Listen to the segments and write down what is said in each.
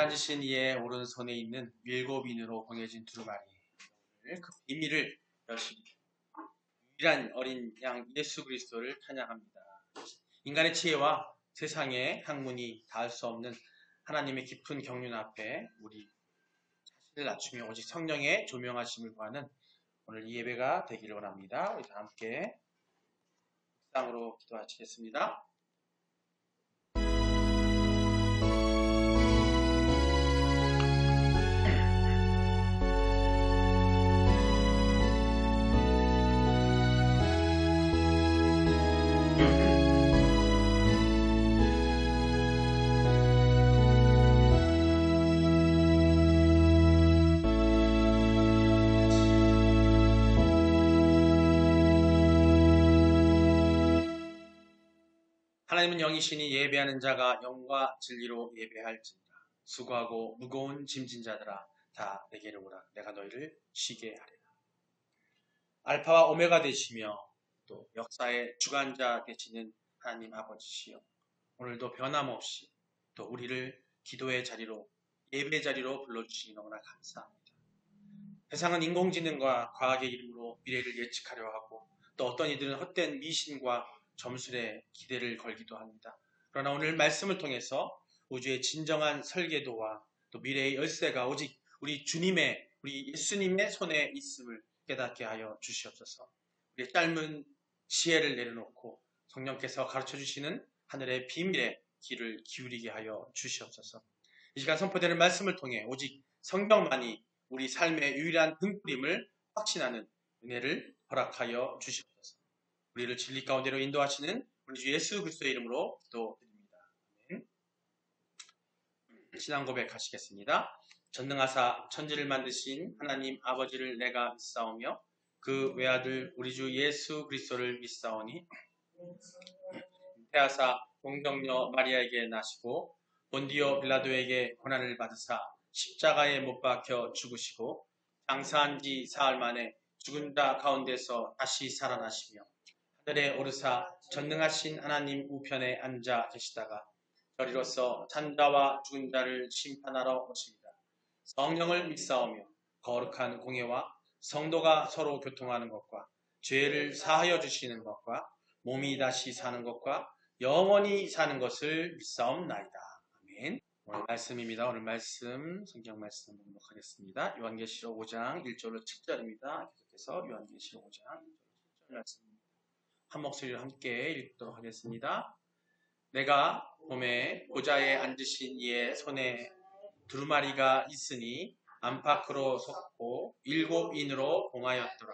앉으신 이의 오른손에 있는 일곱 인으로 봉해진 두루마리, 그 비밀을 열심히 유일한 어린 양 예수 그리스도를 찬양합니다. 인간의 지혜와 세상의 학문이 닿을 수 없는 하나님의 깊은 경륜 앞에 우리 자신을 낮추며 오직 성령의 조명하심을 구하는 오늘 이 예배가 되기를 원합니다. 우리 다 함께 묵상으로 기도하시겠습니다. 하나님은 영이시니 예배하는 자가 영과 진리로 예배할지니라. 수고하고 무거운 짐진 자들아 다 내게로 오라. 내가 너희를 쉬게 하리라. 알파와 오메가 되시며 또 역사의 주관자 되시는 하나님 아버지시여, 오늘도 변함없이 또 우리를 기도의 자리로, 예배 자리로 불러주시니 너무나 감사합니다. 세상은 인공지능과 과학의 이름으로 미래를 예측하려 하고 또 어떤 이들은 헛된 미신과 점술에 기대를 걸기도 합니다. 그러나 오늘 말씀을 통해서 우주의 진정한 설계도와 또 미래의 열쇠가 오직 우리 주님의, 우리 예수님의 손에 있음을 깨닫게 하여 주시옵소서. 우리의 짧은 지혜를 내려놓고 성령께서 가르쳐 주시는 하늘의 비밀에 귀를 기울이게 하여 주시옵소서. 이 시간 선포되는 말씀을 통해 오직 성령만이 우리 삶의 유일한 등불임을 확신하는 은혜를 허락하여 주시옵소서. 우리를 진리 가운데로 인도하시는 우리 주 예수 그리스도의 이름으로 기도드립니다. 아멘. 신앙 고백하시겠습니다. 전능하사 천지를 만드신 하나님 아버지를 내가 믿사오며 그 외아들 우리 주 예수 그리스도를 믿사오니 태하사 동정녀 마리아에게 나시고 본디오 빌라도에게 고난을 받으사 십자가에 못 박혀 죽으시고 장사한 지 사흘 만에 죽은 자 가운데서 다시 살아나시며 하늘에 오르사 전능하신 하나님 우편에 앉아 계시다가 저리로서 산자와 죽은 자를 심판하러 오십니다. 성령을 믿사오며 거룩한 공예와 성도가 서로 교통하는 것과 죄를 사하여 주시는 것과 몸이 다시 사는 것과 영원히 사는 것을 믿사옵나이다. 아멘. 오늘 말씀입니다. 오늘 말씀, 성경 말씀 봉독하겠습니다. 요한계시록 5장 1절로 7절입니다. 계속해서 요한계시록 5장 1절로 7절 말씀입니다. 한 목소리로 함께 읽도록 하겠습니다. 내가 봄에 보좌에 앉으신 이의 손에 두루마리가 있으니 안팎으로 솟고 일곱 인으로 봉하였더라.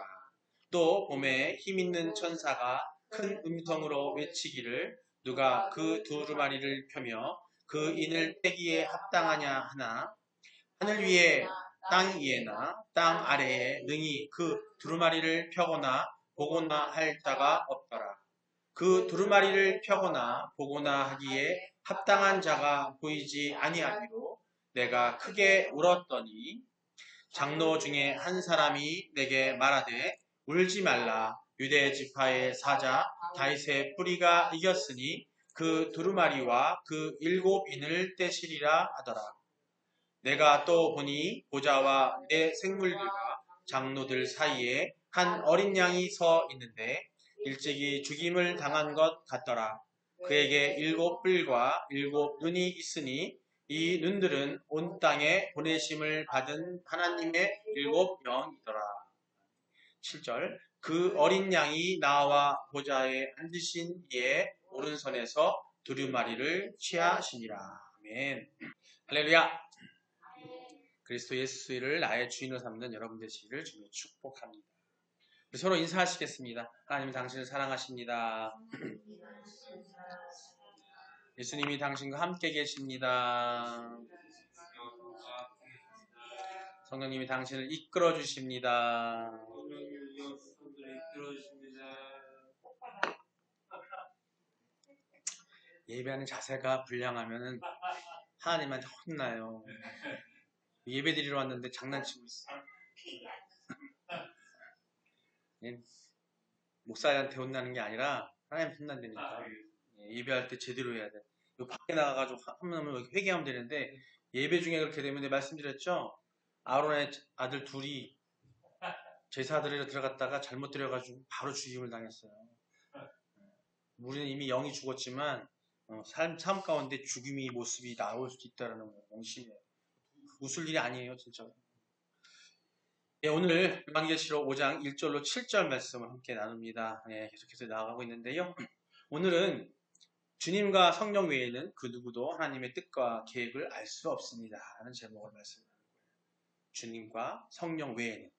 또 봄에 힘있는 천사가 큰 음성으로 외치기를 누가 그 두루마리를 펴며 그 인을 빼기에 합당하냐 하나 하늘 위에 땅 위에나 땅 아래에 능히 그 두루마리를 펴거나 보거나 할 자가 없더라. 그 두루마리를 펴거나 보거나 하기에 합당한 자가 보이지 아니하기로 내가 크게 울었더니 장로 중에 한 사람이 내게 말하되 울지 말라. 유대 지파의 사자 다윗의 뿌리가 이겼으니 그 두루마리와 그 일곱 인을 떼시리라 하더라. 내가 또 보니 보좌와 내 생물들과 장로들 사이에 한 어린 양이 서 있는데 일찍이 죽임을 당한 것 같더라. 그에게 일곱 뿔과 일곱 눈이 있으니 이 눈들은 온 땅에 보내심을 받은 하나님의 일곱 영이더라. 7절 그 어린 양이 나와 보좌에 앉으신 이의 오른손에서 두루마리를 취하시니라. 아멘. 할렐루야. 그리스도 예수를 나의 주인으로 삼는 여러분 되시기를 주님 축복합니다. 우리 서로 인사하시겠습니다. 하나님 당신을 사랑하십니다. 예수님이 당신과 함께 계십니다. 성령님이 당신을 이끌어 주십니다. 예배하는 자세가 불량하면 하나님한테 혼나요. 예배 드리러 왔는데 장난치고 있어. 목사한테 혼나는 게 아니라 하나님 혼난다니까. 예배할 때 제대로 해야 돼. 이거 밖에 나가가지고 하면 회개하면 되는데 예배 중에 그렇게 되면 내가 말씀드렸죠? 아론의 아들 둘이 제사 드리러 들어갔다가 잘못 드려가지고 바로 죽임을 당했어요. 우리는 이미 영이 죽었지만 삶 가운데 죽임의 모습이 나올 수도 있다는 거예요. 명심해요. 웃을 일이 아니에요, 진짜. 예, 오늘 요한계시록 5장 1절로 7절 말씀을 함께 나눕니다. 예, 계속해서 나아가고 있는데요. 오늘은 주님과 성령 외에는 그 누구도 하나님의 뜻과 계획을 알 수 없습니다. 라는 제목을 말씀드립니다. 주님과 성령 외에는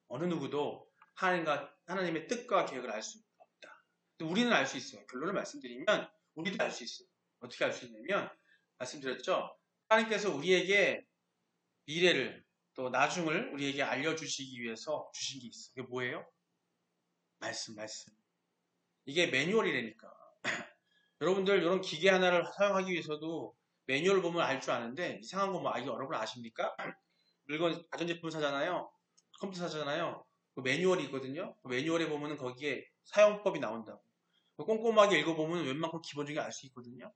어느 누구도 하나님의 뜻과 계획을 알 수 없다. 근데 우리는 알 수 있어요. 결론을 말씀드리면 우리도 알 수 있어요. 어떻게 알 수 있냐면 말씀드렸죠. 하나님께서 우리에게 미래를 또 나중을 우리에게 알려주시기 위해서 주신 게 있어요. 그게 뭐예요? 말씀. 이게 매뉴얼이라니까. 여러분들 이런 기계 하나를 사용하기 위해서도 매뉴얼을 보면 알 줄 아는데 이상한 거 뭐 여러분 아십니까? 물건 가전제품 사잖아요. 컴퓨터 사잖아요. 그 매뉴얼이 있거든요. 그 매뉴얼에 보면은 거기에 사용법이 나온다고. 꼼꼼하게 읽어보면 웬만큼 기본적인 알 수 있거든요.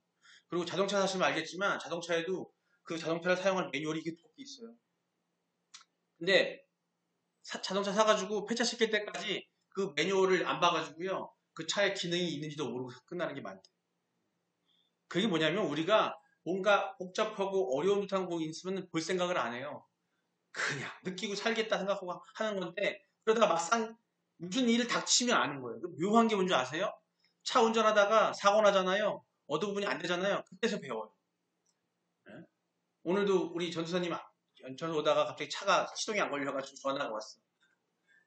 그리고 자동차 사시면 알겠지만 자동차에도 그 자동차를 사용할 매뉴얼이 이게 있어요. 근데 자동차 사가지고 폐차시킬 때까지 그 매뉴얼을 안 봐가지고요. 그 차에 기능이 있는지도 모르고 끝나는 게 많대요. 그게 뭐냐면 우리가 뭔가 복잡하고 어려운 듯한 거 있으면 볼 생각을 안 해요. 그냥 느끼고 살겠다 생각하고 하는 건데 그러다가 막상 무슨 일을 닥치면 아는 거예요. 묘한 게 뭔지 아세요? 차 운전하다가 사고 나잖아요. 어느 부분이 안 되잖아요. 그때서 배워요. 네? 오늘도 우리 전수사님 연천 오다가 갑자기 차가 시동이 안 걸려가지고 전화가 왔어.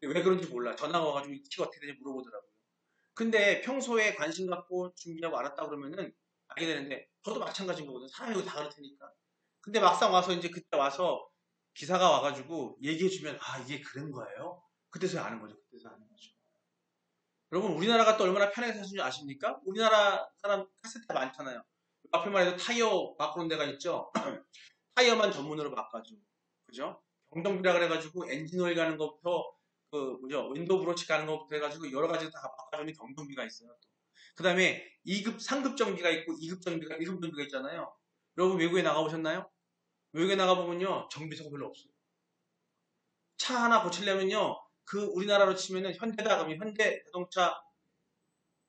왜 그런지 몰라. 전화가 와가지고 이 차가 어떻게 되는지 물어보더라고요. 근데 평소에 관심 갖고 준비하고 알았다 그러면은 알게 되는데 저도 마찬가지인 거거든. 사람이 다 그렇다니까. 근데 막상 와서 이제 그때 와서 기사가 와가지고 얘기해주면 이게 그런 거예요? 그때서 아는 거죠. 그때서 아는 거죠. 여러분 우리나라가 또 얼마나 편하게 사는지 아십니까? 우리나라 사람 카세트 많잖아요. 앞에만 해도 타이어 바꾸는 데가 있죠. 타이어만 전문으로 바꿔줘. 그죠? 경동비라 그래가지고 엔진오일 가는 것부터 윈도우 브로치 가는 것부터 해가지고 여러 가지 다 바꿔주는 경동비가 있어요. 그 다음에 2급, 상급 정비가 있고 2급 정비가, 1급 정비가 있잖아요. 여러분 외국에 나가보셨나요? 외국에 나가보면요 정비소가 별로 없어요. 차 하나 고치려면요 그 우리나라로 치면은 현대다 그러면 현대 자동차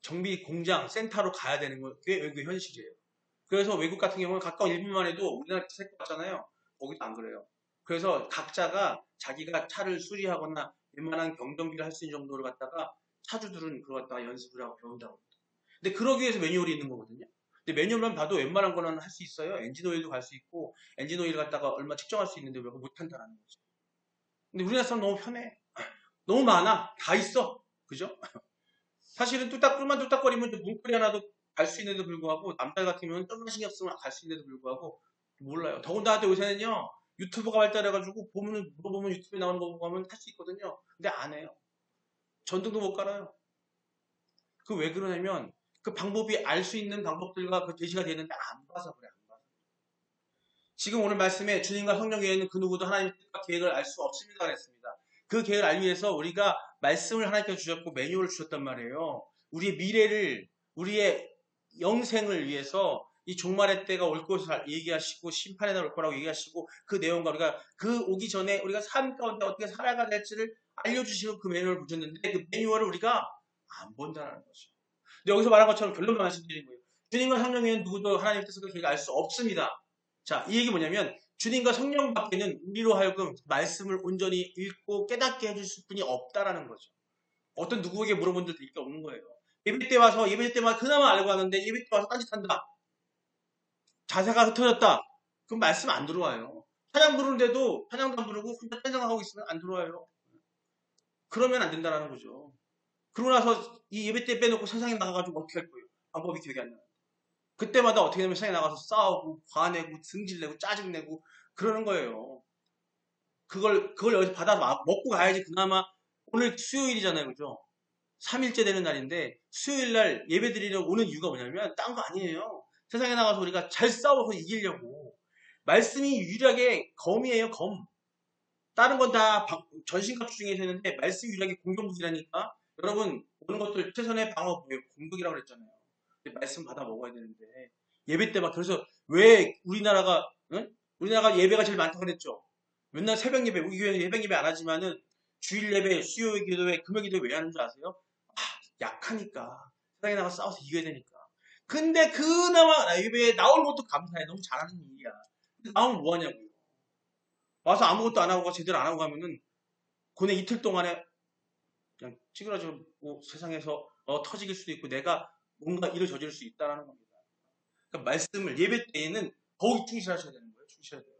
정비 공장 센터로 가야 되는 게 외국의 현실이에요. 그래서 외국 같은 경우는 가까운 일본만 해도 우리나라 기색 같잖아요. 거기도 안 그래요. 그래서 각자가 자기가 차를 수리하거나 웬만한 경정비를 할 수 있는 정도를 갖다가 차주들은 그걸 갖다가 연습을 하고 배운다고 합니다. 근데 그러기 위해서 매뉴얼이 있는 거거든요. 근데 매뉴얼만 봐도 웬만한 거는 할 수 있어요. 엔진 오일도 갈 수 있고 엔진 오일 갖다가 얼마 측정할 수 있는데 왜 그거 못한다는 거죠. 근데 우리나라 사람 너무 편해. 너무 많아. 다 있어. 그죠? 사실은 꿀만 뚝딱거리면 문고리 하나도 갈 수 있는데도 불구하고 남자 같으면 좀만 신경 쓰면 갈 수 있는데도 불구하고 몰라요. 더군다나 요새는요 유튜브가 발달해가지고 물어보면 유튜브에 나오는 거 보고 하면 할 수 있거든요. 근데 안 해요. 전등도 못 깔아요. 그 왜 그러냐면 그 방법이 알 수 있는 방법들과 그 제시가 되는데 안 봐서 그래. 안 봐서. 지금 오늘 말씀에 주님과 성령 외에는 그 누구도 하나님의 뜻과 계획을 알 수 없습니다 그랬습니다. 그 계획을 알기 위해서 우리가 말씀을 하나님께서 주셨고 매뉴얼을 주셨단 말이에요. 우리의 미래를 우리의 영생을 위해서 이 종말의 때가 올 것을 얘기하시고 심판의 날 올 거라고 얘기하시고 그 내용과 우리가 그 오기 전에 우리가 삶 가운데 어떻게 살아가야 될지를 알려주시고 그 매뉴얼을 주셨는데 그 매뉴얼을 우리가 안 본다는 거죠. 근데 여기서 말한 것처럼 결론만 말씀드린 거예요. 주님과 성령 외에는 누구도 하나님의 뜻을 그렇게 알 수 없습니다. 자, 이 얘기 뭐냐면 주님과 성령 밖에는 우리로 하여금 말씀을 온전히 읽고 깨닫게 해주실 분이 없다라는 거죠. 어떤 누구에게 물어본 적도 있게 없는 거예요. 예배 때마다 그나마 알고 하는데 예배 때 와서 딴짓한다. 자세가 흩어졌다. 그럼 말씀 안 들어와요. 찬양 부르는데도 찬양도 안 부르고 혼자 찬양하고 있으면 안 들어와요. 그러면 안 된다는 거죠. 그러고 나서 이 예배 때 빼놓고 세상에 나가가지고 어떻게 할 거예요? 방법이 기억이 안 나요. 그때마다 어떻게 되면 세상에 나가서 싸우고 화내고 승질내고 짜증내고 그러는 거예요. 그걸 여기서 받아 먹고 가야지 그나마 오늘 수요일이잖아요. 그죠? 3일째 되는 날인데 수요일 날 예배 드리러 오는 이유가 뭐냐면 딴 거 아니에요. 세상에 나가서 우리가 잘 싸워서 이기려고. 말씀이 유일하게 검이에요. 검. 다른 건 다 전신갑주 중에 있는데 말씀이 유일하게 공격무기라니까. 여러분 오는 것들 최선의 방어 뭐예요? 공격이라고 그랬잖아요. 말씀 받아 먹어야 되는데 예배 때 막 그래서 왜 우리나라가 응? 우리나라가 예배가 제일 많다고 그랬죠. 맨날 새벽 예배, 우리 교회는 새벽 예배 안 하지만은 주일 예배, 수요 기도회, 금요 기도회 왜 하는 줄 아세요? 아, 약하니까. 세상에 나가 싸워서 이겨야 되니까. 근데 그나마 예배에 나올 것도 감사해. 너무 잘하는 일이야. 근데 나오면 뭐 하냐고요. 와서 아무것도 안 하고 제대로 안 하고 가면은 그네 이틀 동안에 그냥 찌그러지고 뭐 세상에서 터지길 수도 있고 내가 뭔가 일을 저지를 수 있다는 겁니다. 그러니까 말씀을 예배 때에는 더욱 충실하셔야 되는 거예요. 충실해야 돼요.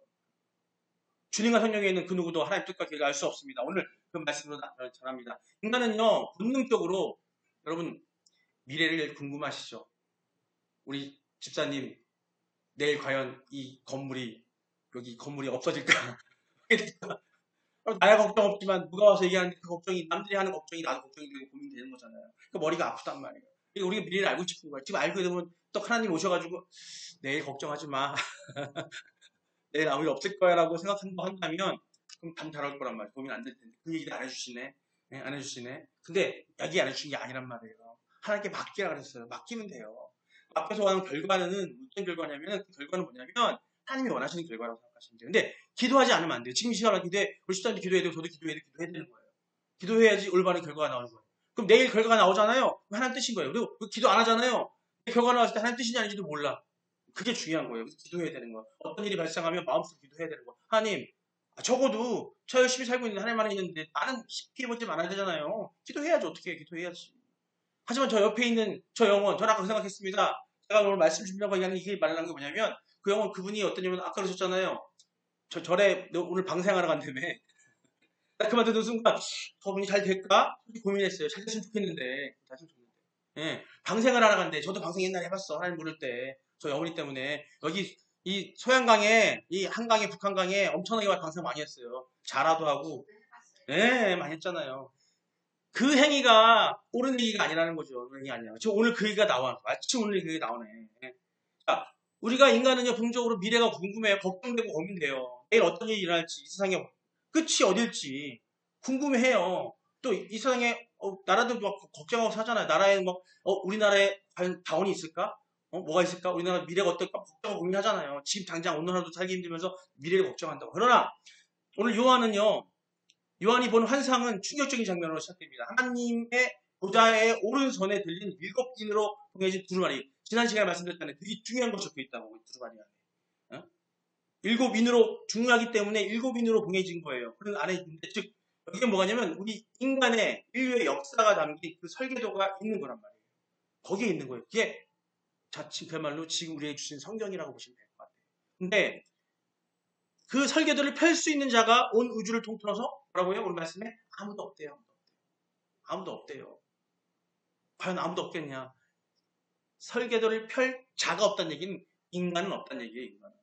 주님과 성령에 있는 그 누구도 하나님 뜻과 계획을 알 수 없습니다. 오늘 그 말씀으로 전합니다. 인간은요, 본능적으로 여러분 미래를 궁금하시죠? 우리 집사님 내일 과연 이 건물이 여기 건물이 없어질까? 나야 걱정 없지만 누가 와서 얘기하는데 그 걱정이 남들이 하는 걱정이 나도 걱정이 되고 고민이 되는 거잖아요. 그 머리가 아프단 말이에요. 그러니까 우리가 미래를 알고 싶은 거예요. 지금 알게 되면 또 하나님 오셔가지고 내일 걱정하지 마. 내일 아무 일 없을 거야라고 생각한다면 그럼 담 잘할 거란 말이에요. 고민 안 될 텐데 그 얘기를 안 해주시네. 네, 안 해주시네. 근데 얘기 안 해주신 게 아니란 말이에요. 하나님께 맡기라 그랬어요. 맡기면 돼요. 맡겨서 하는 결과는 어떤 결과냐면 그 결과는 뭐냐면 하나님이 원하시는 결과라고 생각하시면 돼요. 근데 기도하지 않으면 안 돼요. 지금 이 시간에 기도해, 우리 시장도 기도해야 되고 저도 기도해야 되는 거예요. 기도해야지 올바른 결과가 나오는 거예요. 그럼 내일 결과가 나오잖아요. 하나님 뜻인 거예요. 그리고 기도 안 하잖아요. 결과 나왔을 때 하나님 뜻인지 아닌지도 몰라. 그게 중요한 거예요. 그래서 기도해야 되는 거. 어떤 일이 발생하면 마음속으로 기도해야 되는 거. 하나님, 적어도 저 열심히 살고 있는데 하나님 안에 있는데 나는 쉽게 해보지 말아야 되잖아요. 기도해야지. 어떻게 해. 기도해야지. 하지만 저 옆에 있는 저 영혼, 저는 아까 그 생각했습니다. 제가 오늘 말씀 주려고 얘기하는 이게 말하는 게 뭐냐면 그 영혼 그분이 어떤 영혼 아까 그러셨잖아요. 저 절에 오늘 방생하러 간다며. 딱 그만 듣는 순간 저분이 잘 될까? 고민했어요. 잘 됐으면 좋겠는데. 됐으면 좋겠는데. 예, 방생을 하러 간대. 저도 방생 옛날에 해봤어. 하나님 모를 때. 저 어머니 때문에. 여기 이 소양강에, 이 한강에, 북한강에 엄청나게 방생 많이 했어요. 자라도 하고. 예, 많이 했잖아요. 그 행위가 옳은 행위가 아니라는 거죠. 그 행위 아니야. 저 오늘 그 얘기가 나와. 마침 오늘 그 얘기가 나오네. 예. 자, 우리가 인간은요, 본적으로 미래가 궁금해요. 걱정되고 고민돼요. 내일 어떤 일이 일어날지, 이 세상에 끝이 어딜지 궁금해해요. 또 이 세상에 나라도 막 걱정하고 사잖아요. 나라에 뭐 우리나라에 과연 자원이 있을까? 뭐가 있을까? 우리나라 미래가 어떨까? 걱정하고 고민하잖아요. 지금 당장 오늘 하루도 살기 힘들면서 미래를 걱정한다고. 그러나 오늘 요한이 본 환상은 충격적인 장면으로 시작됩니다. 하나님의 보좌의 오른손에 들린 7인으로 봉해진 두루마리. 지난 시간에 말씀드렸잖아요. 되게 중요한 거 적혀 있다고, 두루마리 안에. 7인으로 중요하기 때문에 7인으로 봉해진 거예요. 그런 안에 있는데, 즉, 이게 뭐냐면, 우리 인간의 인류의 역사가 담긴 그 설계도가 있는 거란 말이에요. 거기에 있는 거예요. 그게 자칫 그야말로 지금 우리에게 주신 성경이라고 보시면 될 것 같아요. 근데 그 설계도를 펼 수 있는 자가 온 우주를 통틀어서 뭐라고요? 오늘 말씀에 아무도 없대요. 아무도 없대요. 과연 아무도 없겠냐? 설계도를 펼 자가 없다는 얘기는 인간은 없다는 얘기예요. 인간은.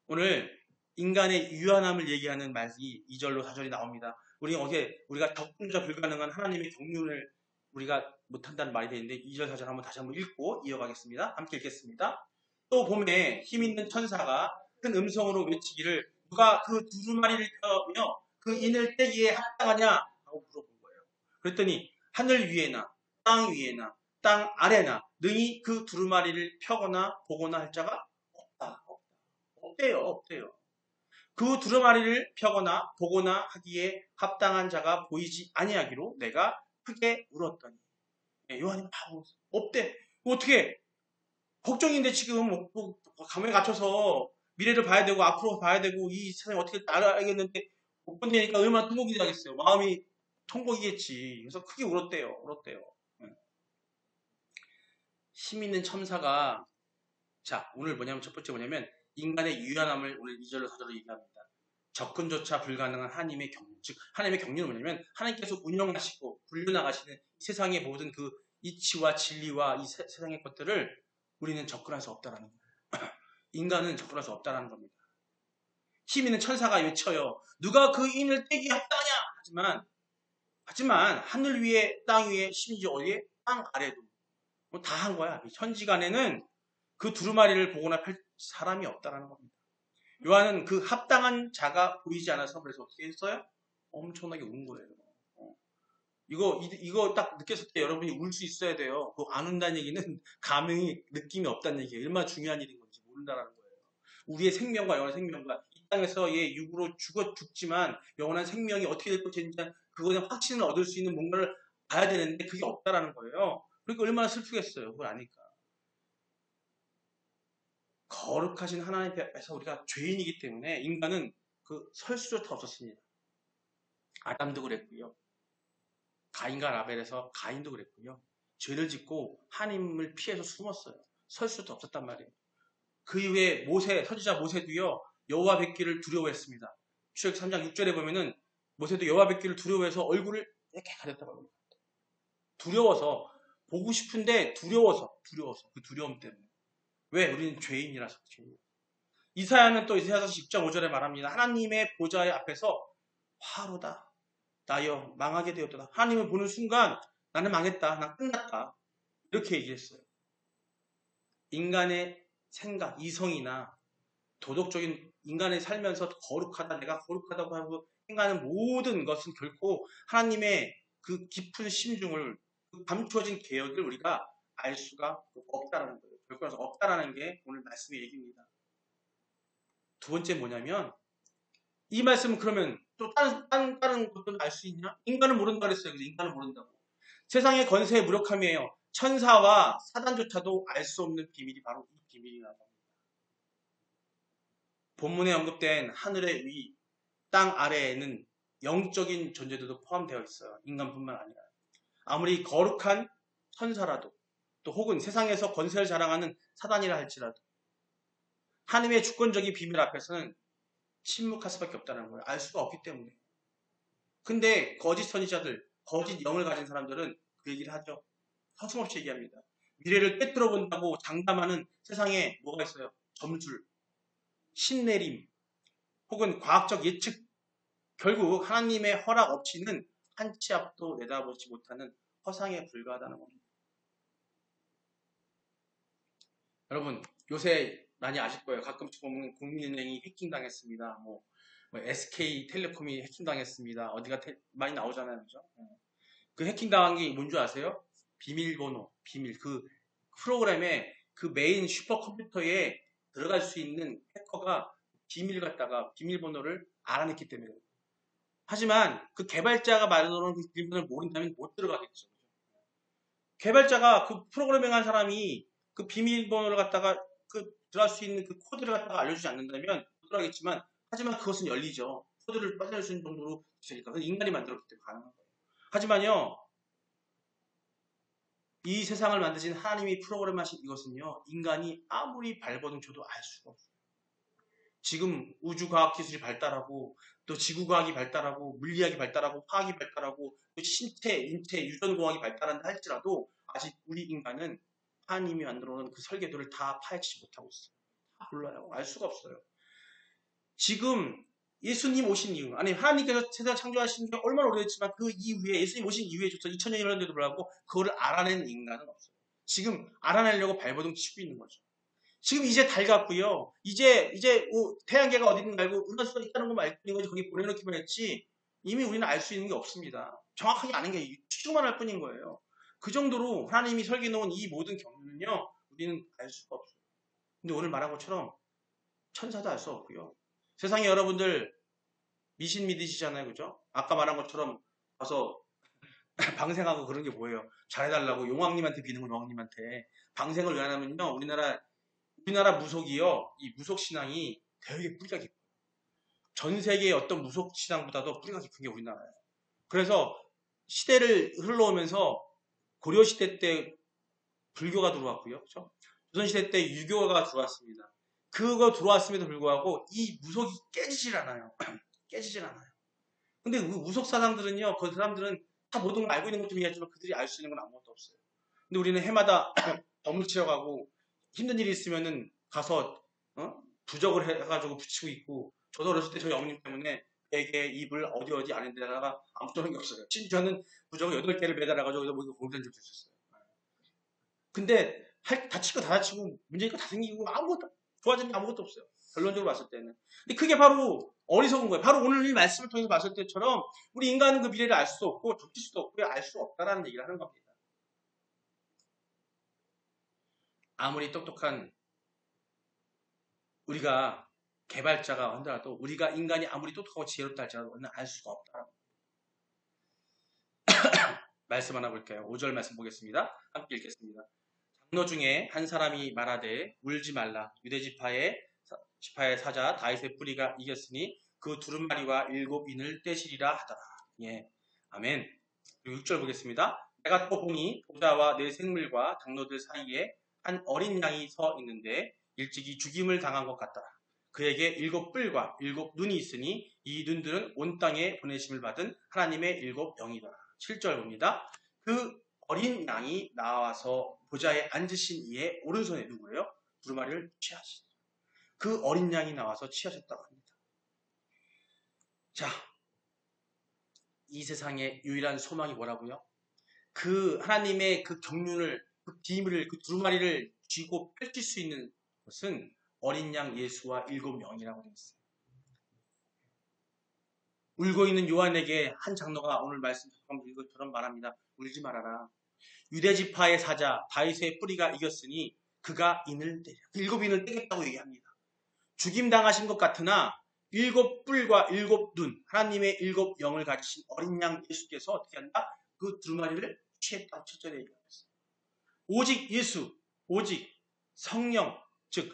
오늘 인간의 유한함을 얘기하는 말이 2절로 4절이 나옵니다. 우리가 적군자 불가능한 하나님의 경륜을 우리가 못한다는 말이 되는데 2절 4절 한번 다시 한번 읽고 이어가겠습니다. 함께 읽겠습니다. 또 봄에 힘있는 천사가 큰 음성으로 외치기를 누가 그 두루마리를 펴며 그 인을 떼기에 합당하냐 하고 물어본 거예요. 그랬더니 하늘 위에나 땅 위에나 땅 아래나 능히 그 두루마리를 펴거나 보거나 할 자가 없다. 없대요. 그 두루마리를 펴거나 보거나 하기에 합당한 자가 보이지 아니하기로 내가 크게 울었더니 요한이 바보 없대. 어떻게 걱정인데 지금 감에 갇혀서 미래를 봐야 되고 앞으로 봐야 되고 이 세상이 어떻게 알아야겠는데 못 본다니까 얼마나 통곡이 나겠어요. 마음이 통곡이겠지. 그래서 크게 울었대요. 힘 있는 첨사가 자 오늘 첫 번째 뭐냐면 인간의 유연함을 오늘 2절로 4절로 얘기합니다. 접근조차 불가능한 하나님의 경륜, 즉 하나님의 경륜은 뭐냐면 하나님께서 운영하시고 굴려나가시는 세상의 모든 그 이치와 진리와 이 세상의 것들을 우리는 접근할 수 없다라는 거예요. 인간은 접근할 수 없다라는 겁니다. 힘 있는 천사가 외쳐요. 누가 그 인을 떼기 합당하냐? 하지만 하늘 위에 땅 위에 심지어 어디에? 땅 아래도 다 한 거야. 현지간에는 그 두루마리를 보거나 펼 사람이 없다라는 겁니다. 요한은 그 합당한 자가 보이지 않아서 그래서 어떻게 했어요? 엄청나게 운 거예요. 이거 딱 느꼈을 때 여러분이 울 수 있어야 돼요. 안 운다는 얘기는 감흥이 느낌이 없다는 얘기예요. 얼마나 중요한 일인 건지 모른다는 거예요. 우리의 생명과 영원한 생명과 이 땅에서의 육으로 죽지만 영원한 생명이 어떻게 될 것인지 그거에 대한 확신을 얻을 수 있는 뭔가를 봐야 되는데 그게 없다라는 거예요. 그러니까 얼마나 슬프겠어요. 그걸 아니까. 거룩하신 하나님 앞에서 우리가 죄인이기 때문에 인간은 그 설 수조차 없었습니다. 아담도 그랬고요. 가인과 라벨에서 가인도 그랬고요. 죄를 짓고 하나님을 피해서 숨었어요. 설 수도 없었단 말이에요. 그 이후에 선지자 모세도요. 여호와 뵙기를 두려워했습니다. 출애굽 3장 6절에 보면은 모세도 여호와 뵙기를 두려워해서 얼굴을 이렇게 가렸다고 합니다. 두려워서 보고 싶은데 두려워서 그 두려움 때문에. 왜? 우리는 죄인이라서. 이사야는 또 이사야서 10장 5절에 말합니다. 하나님의 보좌의 앞에서 화로다. 나여 망하게 되었다. 하나님을 보는 순간 나는 망했다. 난 끝났다. 이렇게 얘기했어요. 인간의 생각, 이성이나 도덕적인 인간의 살면서 거룩하다, 내가 거룩하다고 하고 생각하는 모든 것은 결코 하나님의 그 깊은 심중을, 그 감추어진 계획을 우리가 알 수가 없다라는 거예요. 결코 없다라는 게 오늘 말씀의 얘기입니다. 두 번째 뭐냐면 이 말씀은 그러면 또 다른 것도 알 수 있냐? 인간은 모른다 그랬어요. 그래서 인간은 모른다고. 세상의 건세의 무력함이에요. 천사와 사단조차도 알 수 없는 비밀이 바로 이 비밀이라고 합니다. 본문에 언급된 하늘의 위, 땅 아래에는 영적인 존재들도 포함되어 있어요. 인간뿐만 아니라. 아무리 거룩한 천사라도 또 혹은 세상에서 권세를 자랑하는 사단이라 할지라도 하나님의 주권적인 비밀 앞에서는 침묵할 수밖에 없다는 거예요. 알 수가 없기 때문에. 근데 거짓 선지자들, 거짓 영을 가진 사람들은 그 얘기를 하죠. 서슴없이 얘기합니다. 미래를 꿰뚫어 본다고 장담하는 세상에 뭐가 있어요? 점술, 신내림, 혹은 과학적 예측. 결국 하나님의 허락 없이는 한 치 앞도 내다보지 못하는 허상에 불과하다는 겁니다. 여러분 요새 많이 아실 거예요. 가끔씩 보면 국민은행이 해킹당했습니다. 뭐 SK텔레콤이 해킹당했습니다. 어디가 많이 나오잖아요. 그죠? 그 해킹당한 게 뭔지 아세요? 비밀번호, 비밀. 그 프로그램에 그 메인 슈퍼컴퓨터에 들어갈 수 있는 해커가 비밀번호를 알아냈기 때문에. 하지만 그 개발자가 만들어놓은 그 비밀번호를 모른다면 못 들어가겠죠. 개발자가 그 프로그래밍 한 사람이 그 비밀번호를 갖다가 들어갈 수 있는 그 코드를 갖다가 알려주지 않는다면 못 들어가겠지만, 하지만 그것은 열리죠. 코드를 빠져낼 수 있는 정도로 되니까. 그건 인간이 만들었기 때문에 가능한 거예요. 하지만요, 이 세상을 만드신 하나님이 프로그램하신 이것은요, 인간이 아무리 발버둥 쳐도 알 수가 없어요. 지금 우주과학기술이 발달하고 또 지구과학이 발달하고 물리학이 발달하고 화학이 발달하고 또 신체, 인체, 유전공학이 발달한다 할지라도 아직 우리 인간은 하나님이 만들어놓은 그 설계도를 다 파헤치지 못하고 있어요. 다 몰라요. 알 수가 없어요. 지금 예수님 오신 이후, 아니 하나님께서 세상 창조하신 게 얼마나 오래됐지만 그 이후에 예수님 오신 이후에조차 2000년이 흘렀는데도 불구하고 그거를 알아낸 인간은 없어요. 지금 알아내려고 발버둥 치고 있는 거죠. 지금 이제 달갔고요. 이제 태양계가 어디 있는지 알고 은하수가 있다는 것만 알고 있는 거지 거기 보내놓기만 했지 이미 우리는 알 수 있는 게 없습니다. 정확하게 아는 게 추측만 할 뿐인 거예요. 그 정도로 하나님이 설계놓은 이 모든 경륜은요. 우리는 알 수가 없어요. 근데 오늘 말한 것처럼 천사도 알 수 없고요. 세상에 여러분들 미신 믿으시잖아요. 그죠? 아까 말한 것처럼 가서 방생하고 그런 게 뭐예요? 잘해달라고 용왕님한테 비는 건 용왕님한테. 방생을 왜 하냐면요. 우리나라 무속이요. 이 무속신앙이 되게 뿌리가 깊어요. 전 세계의 어떤 무속신앙보다도 뿌리가 깊은 게 우리나라예요. 그래서 시대를 흘러오면서 고려시대 때 불교가 들어왔고요. 그렇죠? 조선시대 때 유교가 들어왔습니다. 그거 들어왔음에도 불구하고 이 무속이 깨지질 않아요. 깨지질 않아요. 근데 무속 사람들은요. 그 사람들은 다 모든 걸 알고 있는 것좀 이해하지만 그들이 알 수 있는 건 아무것도 없어요. 근데 우리는 해마다 덤을 치러가고 힘든 일이 있으면은 가서 부적을 해가지고 붙이고 있고, 저도 어렸을 때 저희 어머님 때문에 베개, 이불 어디 아는 데다가 아무 좋은 게 없어요. 심지어는 부적을 8개를 매달아가지고 여기다 뭐 공된 적도 있었어요. 근데 다칠 거 다 다치고 문제일 거 다 생기고 아무것도 좋아지는 게 아무것도 없어요. 결론적으로 봤을 때는. 근데 그게 바로 어리석은 거예요. 바로 오늘 이 말씀을 통해서 봤을 때처럼 우리 인간은 그 미래를 알 수 없고 덮칠 수도 없고 알 수 없다라는 얘기를 하는 겁니다. 아무리 똑똑한 우리가 개발자가 한다라도 우리가 인간이 아무리 똑똑하고 지혜롭다 할지라도 우리는 알 수가 없다. 말씀 하나 볼까요? 5절 말씀 보겠습니다. 함께 읽겠습니다. 장로 중에 한 사람이 말하되 울지 말라. 유대 지파의 사자 다윗의 뿌리가 이겼으니 그 두루마리와 7인을 떼시리라 하더라. 예, 아멘. 그리고 6절 보겠습니다. 내가 또 보니 보좌와 내 생물과 장로들 사이에 한 어린 양이 서 있는데 일찍이 죽임을 당한 것 같더라. 그에게 7뿔과 7눈이 있으니 이 눈들은 온 땅에 보내심을 받은 하나님의 7영이더라. 7절 봅니다. 그 어린 양이 나와서 보좌에 앉으신 이의 오른손에 누구예요? 두루마리를 취하시더라. 그 어린 양이 나와서 취하셨다고 합니다. 자, 이 세상의 유일한 소망이 뭐라고요? 그 하나님의 그 경륜을, 그 비밀을, 그 두루마리를 쥐고 펼칠 수 있는 것은 어린 양 예수와 7영이라고 되어 있어요. 울고 있는 요한에게 한 장로가 오늘 말씀 이것처럼 말합니다. 울지 말아라. 유대지파의 사자 다윗의 뿌리가 이겼으니 그가 인을 때려. 7인을 떼겠다고 얘기합니다. 죽임당하신 것 같으나 7뿔과 7눈 하나님의 7영을 가지신 어린 양 예수께서 어떻게 한다? 그 두루마리를 취했다고 7절에 얘기했어요. 오직 예수, 오직 성령, 즉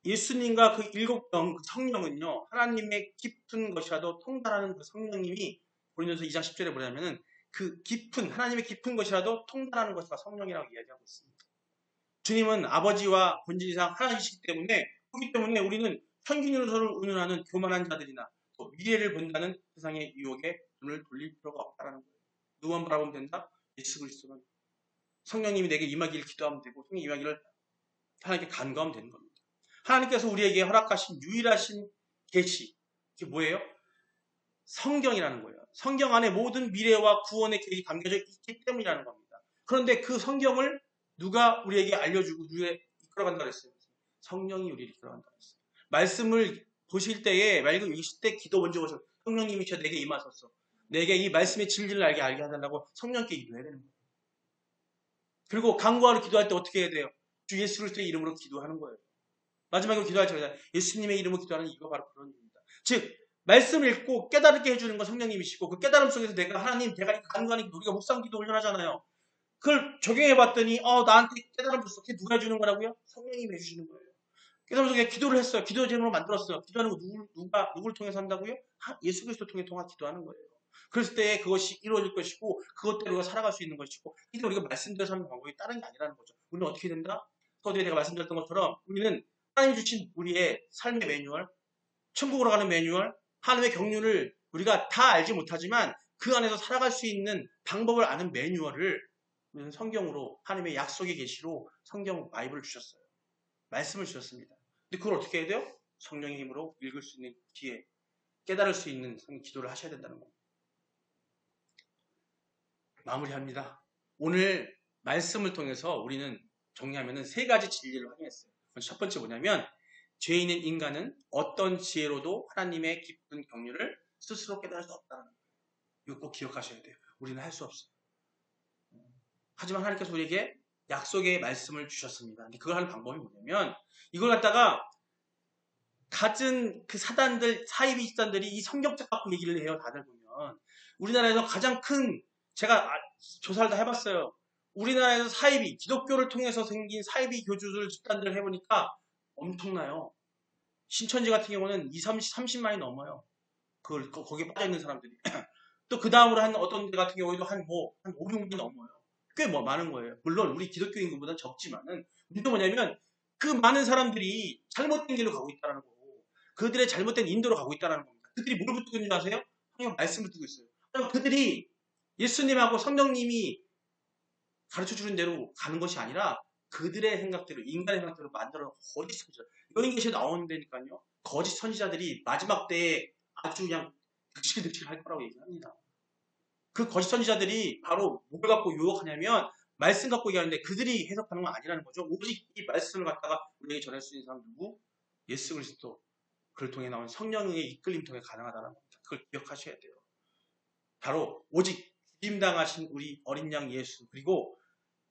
예수님과 그 7영, 그 성령은요, 하나님의 깊은 것이라도 통달하는 그 성령님이 고린도서 2장 10절에 뭐냐면은 그 깊은, 하나님의 깊은 것이라도 통달하는 것과 성령이라고 이야기하고 있습니다. 주님은 아버지와 본질이상 하나이시기 때문에, 그렇기 때문에 우리는 평균으로서를 운운하는 교만한 자들이나 또 미래를 본다는 세상의 유혹에 눈을 돌릴 필요가 없다는 거예요. 누구만 바라보면 된다? 예수 그리스도는. 성령님이 내게 임하기를 기도하면 되고, 성령이 임하기를 하나님께 간구하면 되는 겁니다. 하나님께서 우리에게 허락하신 유일하신 계시, 그게 뭐예요? 성경이라는 거예요. 성경 안에 모든 미래와 구원의 계획이 담겨져 있기 때문이라는 겁니다. 그런데 그 성경을 누가 우리에게 알려주고 우리에게 이끌어간다고 했어요? 성령이 우리를 이끌어간다고 했어요. 말씀을 보실 때에, 말씀 읽으실 때 기도 먼저 보셔. 성령님이 내게 임하소서. 내게 이 말씀의 진리를 알게 해달라고 성령께 기도해야 되는 거예요. 그리고 간구하러 기도할 때 어떻게 해야 돼요? 주 예수 그리스도의 이름으로 기도하는 거예요. 마지막으로 기도할 때 예수님의 이름으로 기도하는 이거 바로 그런 일입니다. 즉 말씀을 읽고 깨달게 해주는 건 성령님이시고 그 깨달음 속에서 내가 하나님 제가 간구하는 기도, 우리가 묵상 기도 훈련하잖아요. 그걸 적용해봤더니 나한테 깨달음 줬어. 그게 누가 해주는 거라고요? 성령님이 해주시는 거예요. 깨달음 속에 기도를 했어요. 기도 제목으로 만들었어요. 기도하는 거 누구를 통해서 한다고요? 예수 그리스도 통해 기도하는 거예요. 그랬을 때 그것이 이루어질 것이고 그것대로 우리가 살아갈 수 있는 것이고 이게 우리가 말씀드려서 하는 방법이 다른 게 아니라는 거죠. 우리는 어떻게 된다? 서두에 내가 말씀드렸던 것처럼 우리는 하나님 주신 우리의 삶의 매뉴얼, 천국으로 가는 매뉴얼, 하나님의 경륜을 우리가 다 알지 못하지만 그 안에서 살아갈 수 있는 방법을 아는 매뉴얼을 우리는 성경으로 하나님의 약속의 계시로 성경 바이블을 주셨어요. 말씀을 주셨습니다. 근데 그걸 어떻게 해야 돼요? 성령의 힘으로 읽을 수 있는 기회, 깨달을 수 있는 기도를 하셔야 된다는 겁니다. 마무리합니다. 오늘 말씀을 통해서 우리는 정리하면 3가지 진리를 확인했어요. 첫 번째 뭐냐면 죄 있는 인간은 어떤 지혜로도 하나님의 깊은 경륜을 스스로 깨달을 수 없다는 거예요. 이거 꼭 기억하셔야 돼요. 우리는 할 수 없어요. 하지만 하나님께서 우리에게 약속의 말씀을 주셨습니다. 근데 그걸 하는 방법이 뭐냐면 이걸 갖다가 갖은 그 사단들, 사이비 집단들이 이 성경책 갖고 얘기를 해요. 다들 보면. 우리나라에서 가장 큰, 제가 조사를 다 해봤어요. 우리나라에서 사이비, 기독교를 통해서 생긴 사이비 교주들 집단들을 해보니까 엄청나요. 신천지 같은 경우는 30만이 넘어요. 거기에 빠져있는 사람들이. 또 그 다음으로 한 어떤 데 같은 경우에도 한 5, 6만이 넘어요. 꽤 많은 거예요. 물론 우리 기독교 인구보다 적지만은, 문제가 뭐냐면 그 많은 사람들이 잘못된 길로 가고 있다는 거고, 그들의 잘못된 인도로 가고 있다는 겁니다. 그들이 뭘 붙들고 있는 줄 아세요? 하나님 말씀을 붙들고 있어요. 그들이 예수님하고 성령님이 가르쳐주는 대로 가는 것이 아니라 그들의 생각대로, 인간의 생각대로 만들어 거짓 선지자. 요한계시에 나오는 데니까요. 거짓 선지자들이 마지막 때에 아주 그냥 득실득실 할 거라고 얘기합니다. 그 거짓 선지자들이 바로 뭘 갖고 유혹하냐면 말씀 갖고 얘기하는데 그들이 해석하는 건 아니라는 거죠. 오직 이 말씀을 갖다가 우리에게 전할 수 있는 사람 누구? 예수 그리스도. 그를 통해 나온 성령의 이끌림 통해 가능하다는 겁니다. 그걸 기억하셔야 돼요. 바로 오직 죽임당하신 우리 어린 양 예수 그리고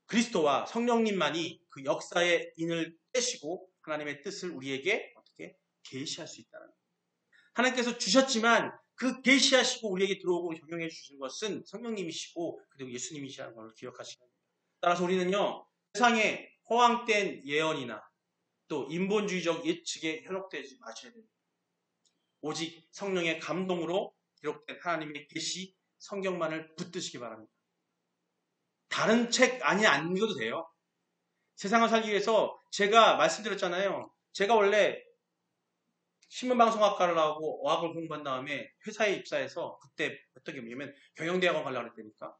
그리스도와 성령님만이 그 역사의 인을 떼시고 하나님의 뜻을 우리에게 어떻게 계시할 수 있다는 거예요. 하나님께서 주셨지만 그 계시하시고 우리에게 들어오고 적용해 주신 것은 성령님이시고 그리고 예수님이시라는 걸 기억하시기 바랍니다. 따라서 우리는요, 세상에 허황된 예언이나 또 인본주의적 예측에 현혹되지 마셔야 됩니다. 오직 성령의 감동으로 기록된 하나님의 계시 성경만을 붙드시기 바랍니다. 다른 책 안 읽어도 돼요. 세상을 살기 위해서 제가 말씀드렸잖아요. 제가 원래 신문방송학과를 나오고 어학을 공부한 다음에 회사에 입사해서 그때 어떤 게 뭐냐면 경영대학원 가려고 했다니까.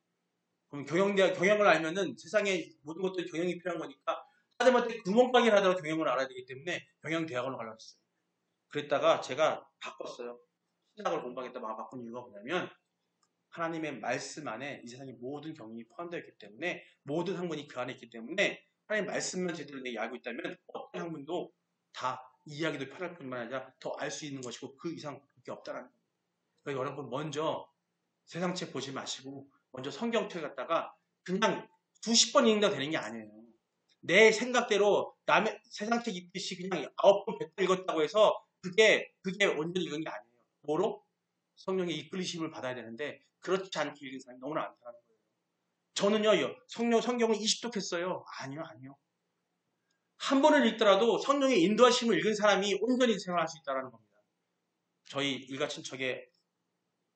그럼 경영을 알면은 세상에 모든 것들이 경영이 필요한 거니까 사람한테 구멍가게를 하다가 경영을 알아야 되기 때문에 경영대학원을 가려고 했어요. 그랬다가 제가 바꿨어요. 신학을 공부하겠다 바꾼 이유가 뭐냐면 하나님의 말씀 안에 이 세상의 모든 경영이 포함되어 있기 때문에 모든 학문이 그 안에 있기 때문에 하나님 말씀만 제대로 내가 알고 있다면 어떤 학문도 다 이해하기도 편할 뿐만 아니라 더 알 수 있는 것이고 그 이상 그게 없다는 거예요. 그래서 여러분 먼저 세상 책 보지 마시고 먼저 성경책 갖다가 그냥 수십 번 읽는다고 되는 게 아니에요. 내 생각대로 남의 세상 책 읽듯이 그냥 9번, 100번 읽었다고 해서 그게 온전히 읽은 게 아니에요. 뭐로? 성령의 이끌리심을 받아야 되는데 그렇지 않게 읽은 사람이 너무나 많다는 거예요. 저는요, 성경을 20독 했어요. 아니요. 한 번을 읽더라도 성령의 인도하심을 읽은 사람이 온전히 생활할 수 있다는 겁니다. 저희 일가 친척에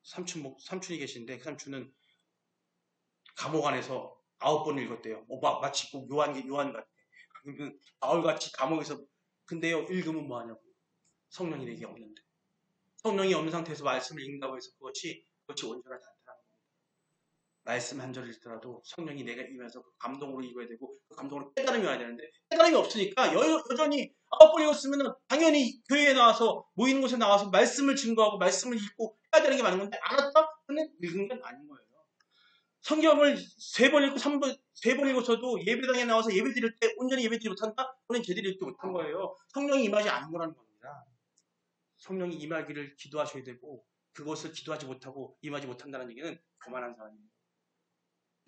삼촌이 계신데 그 삼촌은 감옥 안에서 9번을 읽었대요. 마치 꼭 요한 같아. 바울같이 감옥에서. 근데요, 읽으면 뭐하냐고요. 성령이 내게 없는데. 성령이 없는 상태에서 말씀을 읽는다고 해서 그것이 온전하지 않다는 겁니다. 말씀 한 절 읽더라도 성령이 내가 임해서 그 감동으로 읽어야 되고 그 감동으로 깨달음이 와야 되는데 깨달음이 없으니까 여전히 9번 읽었으면 당연히 교회에 나와서 모이는 곳에 나와서 말씀을 증거하고 말씀을 읽고 해야 되는 게 맞는 건데 알았다? 근데 읽은 건 아닌 거예요. 성경을 3번 읽고 3번 읽어서도 예배당에 나와서 예배 드릴 때 온전히 예배 드리지 못한다? 그건 제대로 읽지 못한 거예요. 성령이 임하지 않은 거라는 겁니다. 성령이 임하기를 기도하셔야 되고 그것을 기도하지 못하고 임하지 못한다는 얘기는 교만한 사람입니다.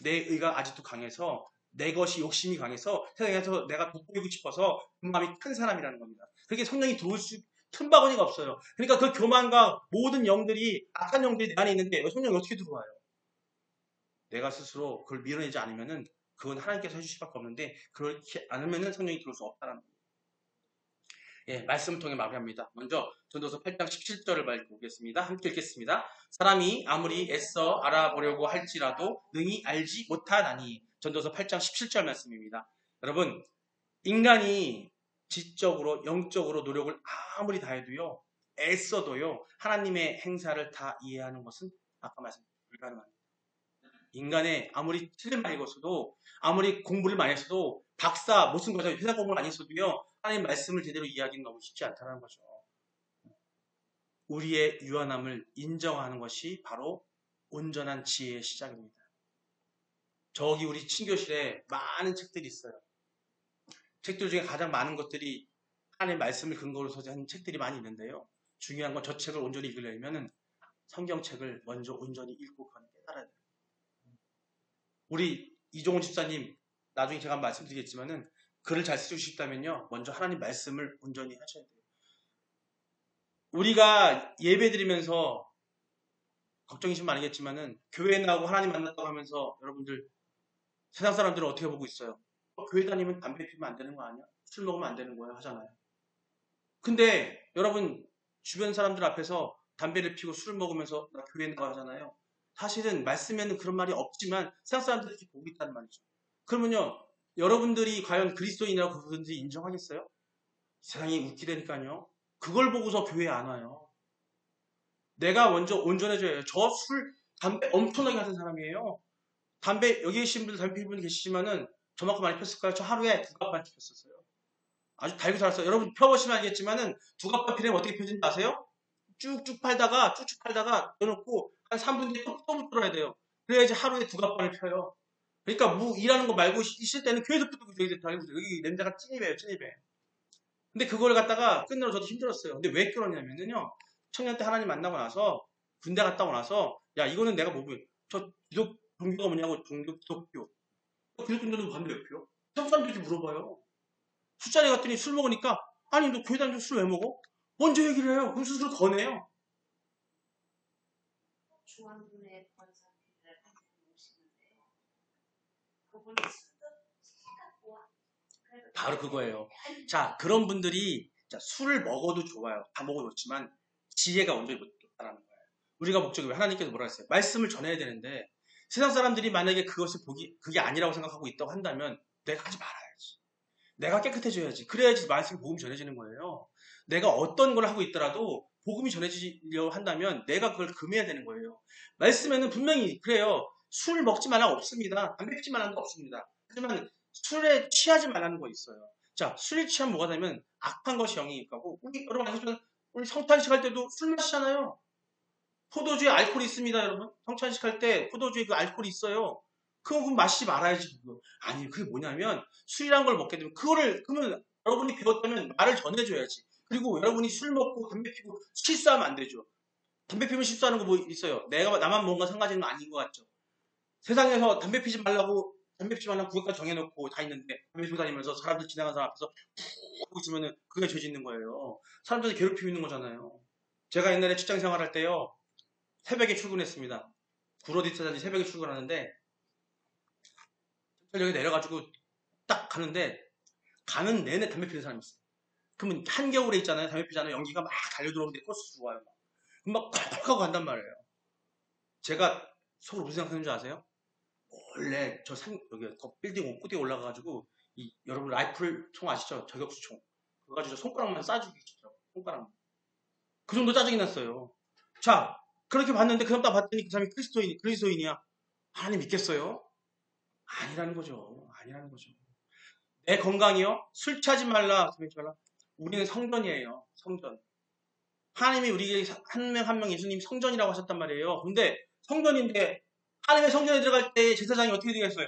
내 의가 아직도 강해서 내 것이 욕심이 강해서 세상에서 내가 돋보이고 싶어서 그 마음이 큰 사람이라는 겁니다. 그렇게 성령이 들어올 수 틈바구니가 없어요. 그러니까 그 교만과 모든 영들이 악한 영들이 내 안에 있는데 성령이 어떻게 들어와요? 내가 스스로 그걸 밀어내지 않으면은 그건 하나님께서 해주실 수밖에 없는데 그렇지 않으면은 성령이 들어올 수 없다는 겁니다. 예, 말씀을 통해 마무리합니다. 먼저 전도서 8장 17절을 읽겠습니다. 함께 읽겠습니다. 사람이 아무리 애써 알아보려고 할지라도 능히 알지 못하나니. 전도서 8장 17절 말씀입니다. 여러분, 인간이 지적으로 영적으로 노력을 아무리 다해도요, 애써도요, 하나님의 행사를 다 이해하는 것은 아까 말씀드린 불가능합니다. 인간의 아무리 책을 많이 읽었어도 아무리 공부를 많이 했어도 박사 무슨 거죠? 회사 공부를 많이 했어도요, 하나님 말씀을 제대로 이해하기는 너무 쉽지 않다는 거죠. 우리의 유한함을 인정하는 것이 바로 온전한 지혜의 시작입니다. 저기 우리 친교실에 많은 책들이 있어요. 책들 중에 가장 많은 것들이 하나님의 말씀을 근거로 한 책들이 많이 있는데요. 중요한 건 저 책을 온전히 읽으려면 성경책을 먼저 온전히 읽고 그걸 깨달아야 돼요. 우리 이종훈 집사님 나중에 제가 말씀드리겠지만은 글을 잘 쓰고 싶다면요, 먼저 하나님 말씀을 온전히 하셔야 돼요. 우리가 예배 드리면서 걱정이시면 알겠지만은 교회에 나오고 하나님 만났다고 하면서 여러분들 세상 사람들은 어떻게 보고 있어요? 교회 다니면 담배 피우면 안 되는 거 아니야? 술 먹으면 안 되는 거야 하잖아요. 근데 여러분 주변 사람들 앞에서 담배를 피우고 술을 먹으면서 나 교회 나가 하잖아요. 사실은 말씀에는 그런 말이 없지만 세상 사람들이 이렇게 보고 있다는 말이죠. 그러면요, 여러분들이 과연 그리스도인이라고 그분들이 인정하겠어요? 세상이 웃기다니까요. 그걸 보고서 교회에 안 와요. 내가 먼저 온전해져야 해요. 저 담배 엄청나게 하는 사람이에요. 담배, 여기 계신 분들 담배 피우는 분 계시지만은 저만큼 많이 폈을까요? 저 하루에 2갑만 폈었어요. 아주 달고 살았어요. 여러분 펴보시면 알겠지만은 2갑만 피우면 어떻게 펴진지 아세요? 쭉쭉 팔다가 넣어놓고 한 3분 뒤에 또 붙들어야 돼요. 그래야지 하루에 2갑만을 펴요. 그러니까 일하는 거 말고 있을 때는 교회에서 붙들고 여기 냄새가 찐입이에요. 근데 그걸 갖다가 끝내러 저도 힘들었어요. 근데 왜 끊었냐면요, 청년 때 하나님 만나고 나서 군대 갔다 오고 나서 야 이거는 내가 저 기독 종교가 뭐냐고 기독교 기독교인들도 반대 왜 피워? 한국 사람들이 물어봐요. 술자리 갔더니 술 먹으니까 아니 너 교회 다니면서 술 왜 먹어? 먼저 얘기를 해요. 그럼 스스로 더 내요. 중앙군의 권사님을 한 분이 오시는데요. 그분이 술도 해갖고 와. 바로 그거예요. 자, 그런 분들이 자, 술을 먹어도 좋아요. 다 먹어도 좋지만 지혜가 온전히 못다라는 거예요. 우리가 목적이 왜 하나님께서 뭐라 했어요? 말씀을 전해야 되는데 세상 사람들이 만약에 그것을 그게 아니라고 생각하고 있다고 한다면 내가 하지 말아야지. 내가 깨끗해져야지. 그래야지 말씀이 복음이 전해지는 거예요. 내가 어떤 걸 하고 있더라도 복음이 전해지려고 한다면 내가 그걸 금해야 되는 거예요. 말씀에는 분명히 그래요. 술 먹지 말라 없습니다. 담배 피지 말라는 거 없습니다. 하지만 술에 취하지 말라는 거 있어요. 자, 술에 취하면 뭐가 되면 악한 것이 영이 있고 여러분 아시죠? 우리 성탄식 할 때도 술 마시잖아요. 포도주에 알코올이 있습니다, 여러분. 성찬식 할 때 포도주에 그 알코올이 있어요. 그럼 마시지 말아야지. 그거. 아니, 그게 뭐냐면 술이란 걸 먹게 되면 그러면 여러분이 배웠다면 말을 전해줘야지. 그리고 여러분이 술 먹고 담배 피고 실수하면 안 되죠. 담배 피면 실수하는 거 뭐 있어요? 나만 뭔가 상가지는 건 아닌 것 같죠. 세상에서 담배 피지 말라고 구역까지 정해놓고 다 있는데 담배 피고 다니면서 사람들 지나가는 사람 앞에서 푹 하고 있으면 그게 죄 짓는 거예요. 사람들이 괴롭히고 있는 거잖아요. 제가 옛날에 직장 생활할 때요. 새벽에 출근했습니다. 구로디스까지 새벽에 출근하는데 전철역에 내려가지고 딱 가는데 가는 내내 담배 피는 사람이 있어요. 그러면 한겨울에 있잖아요. 담배 피잖아요. 연기가 막 달려들어오는데 버스 들어와요. 막 콱콱 하고 간단 말이에요. 제가 속으로 무슨 생각하는 줄 아세요? 원래 여기 빌딩 옥구대에 올라가가지고 여러분 라이플 총 아시죠? 저격수 총. 그거 가지고 손가락만 쏴주기 진짜 손가락만. 그 정도 짜증이 났어요. 자, 그렇게 봤는데 그 사람 딱 봤더니 그 사람이 그리스도인이야. 하나님 믿겠어요? 아니라는 거죠. 아니라는 거죠. 내 건강이요? 술 취하지 말라. 우리는 성전이에요. 성전. 하나님이 우리에게 한 명 한 명 예수님 성전이라고 하셨단 말이에요. 근데 성전인데 하나님의 성전에 들어갈 때 제사장이 어떻게 되겠어요?